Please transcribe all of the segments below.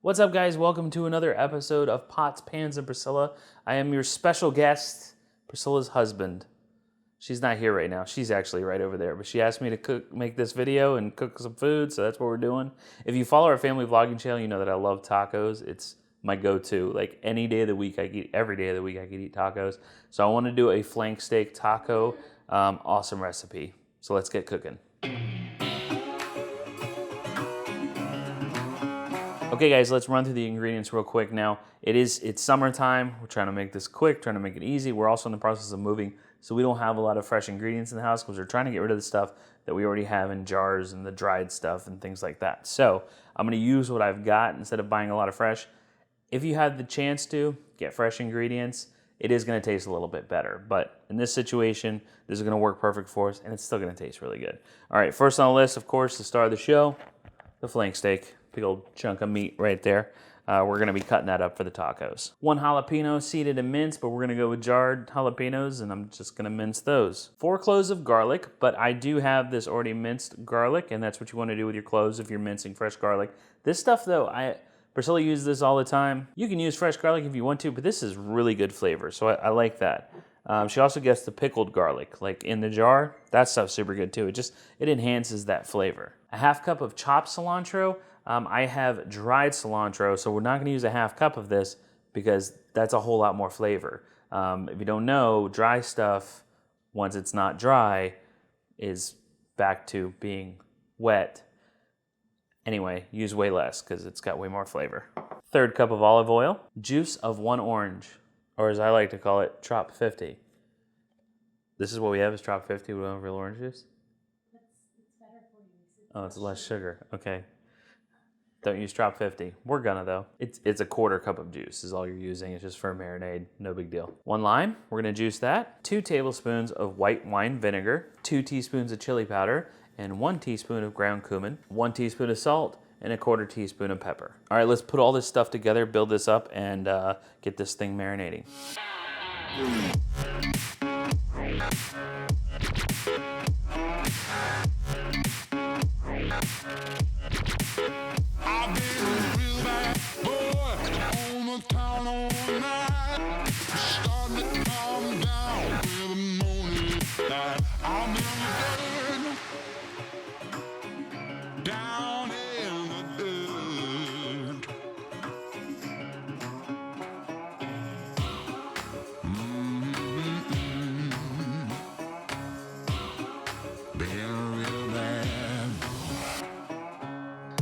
What's up, guys? Welcome to another episode of Pots, Pans, and Priscilla. I am your special guest, Priscilla's husband. She's not here right now. She's actually right over there. But she asked me to make this video and cook some food, so that's what we're doing. If you follow our family vlogging channel, you know that I love tacos. It's my go-to. Like any day of the week, every day of the week I could eat tacos. So I want to do a flank steak taco. Awesome recipe. So let's get cooking. Okay, guys, let's run through the ingredients real quick now. It's summertime. We're trying to make this quick, trying to make it easy. We're also in the process of moving, so we don't have a lot of fresh ingredients in the house because we're trying to get rid of the stuff that we already have in jars and the dried stuff and things like that. So I'm going to use what I've got instead of buying a lot of fresh. If you have the chance to get fresh ingredients, it is going to taste a little bit better. But in this situation, this is going to work perfect for us, and it's still going to taste really good. All right, first on the list, of course, the star of the show, the flank steak. Big old chunk of meat right there. We're going to be cutting that up for the tacos. 1 jalapeno seeded and minced, but we're going to go with jarred jalapenos, and I'm just going to mince those. 4 cloves of garlic, but I do have this already minced garlic, and that's what you want to do with your cloves if you're mincing fresh garlic. This stuff, though, Priscilla uses this all the time. You can use fresh garlic if you want to, but this is really good flavor, so I like that. She also gets the pickled garlic, like in the jar. That stuff's super good too. It enhances that flavor. A 1/2 cup of chopped cilantro. I have dried cilantro, so we're not going to use a 1/2 cup of this because that's a whole lot more flavor. If you don't know, dry stuff, once it's not dry, is back to being wet. Anyway, use way less because it's got way more flavor. 1/3 cup of olive oil. Juice of 1 orange, or as I like to call it, Trop 50. This is what we have is Trop 50 with real orange juice? It's better for you. Oh, it's less sugar. Okay. Don't use Trop 50. We're gonna, though. It's a 1/4 cup of juice is all you're using. It's just for a marinade. No big deal. 1 lime. We're gonna juice that. 2 tablespoons of white wine vinegar. 2 teaspoons of chili powder. And 1 teaspoon of ground cumin. 1 teaspoon of salt. And a 1/4 teaspoon of pepper. All right, let's put all this stuff together, build this up, and get this thing marinating.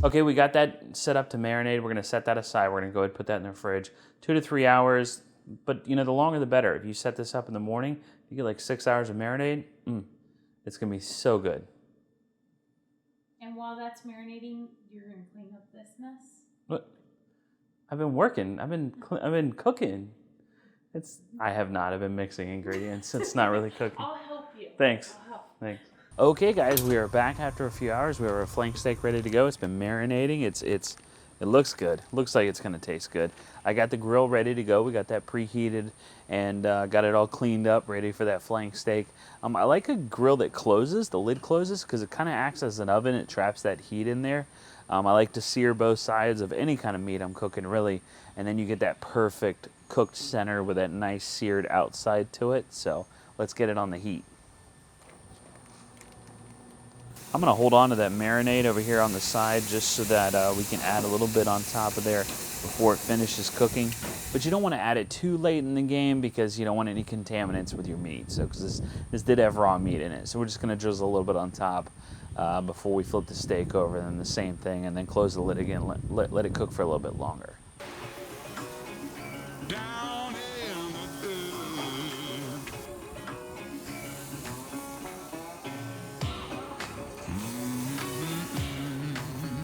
Okay, we got that set up to marinate. We're gonna set that aside. We're gonna go ahead and put that in the fridge. 2 to 3 hours, but you know, the longer the better. If you set this up in the morning, you get like 6 hours of marinade. It's gonna be so good. And while that's marinating, you're gonna clean up this mess? What? I've been working. I've been cooking. I have not. I've been mixing ingredients. It's not really cooking. I'll help you. Thanks. I'll help. Thanks. Okay, guys, we are back after a few hours. We have our flank steak ready to go. It's been marinating. It looks good. Looks like it's gonna taste good. I got the grill ready to go. We got that preheated and got it all cleaned up, ready for that flank steak. I like a grill that closes, the lid closes, because it kind of acts as an oven. It traps that heat in there. I like to sear both sides of any kind of meat I'm cooking, really, and then you get that perfect cooked center with that nice seared outside to it. So let's get it on the heat. I'm gonna hold on to that marinade over here on the side just so that we can add a little bit on top of there before it finishes cooking. But you don't wanna add it too late in the game because you don't want any contaminants with your meat. So, because this did have raw meat in it. So we're just gonna drizzle a little bit on top before we flip the steak over, and then the same thing, and then close the lid again, let it cook for a little bit longer.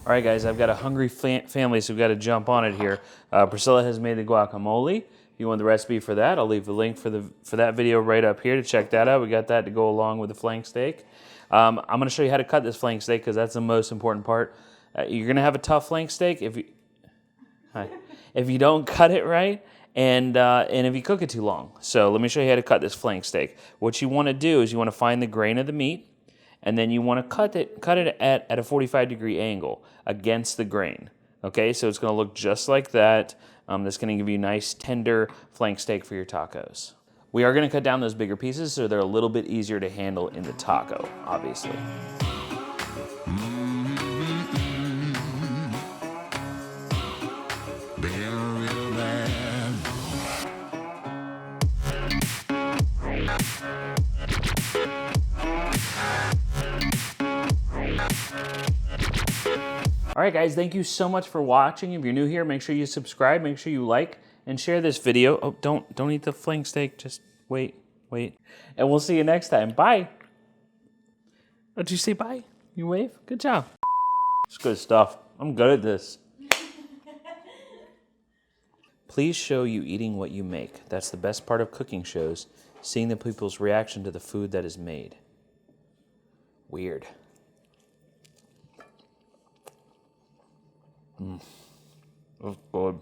All right, guys, I've got a hungry family, so we've got to jump on it here. Priscilla has made the guacamole. If you want the recipe for that, I'll leave the link for that video right up here to check that out. We got that to go along with the flank steak. I'm going to show you how to cut this flank steak because that's the most important part. You're going to have a tough flank steak if you don't cut it right and if you cook it too long. So let me show you how to cut this flank steak. What you want to do is you want to find the grain of the meat, and then you want to cut it at a 45-degree angle against the grain. Okay, so it's going to look just like that. That's going to give you a nice tender flank steak for your tacos. We are going to cut down those bigger pieces so they're a little bit easier to handle in the taco, obviously. All right, guys, thank you so much for watching. If you're new here, make sure you subscribe, make sure you like and share this video. Oh, don't eat the flank steak. Just wait. And we'll see you next time. Bye. Oh, did you say bye? You wave? Good job. It's good stuff. I'm good at this. Please show you eating what you make. That's the best part of cooking shows, seeing the people's reaction to the food that is made. Weird. That's good.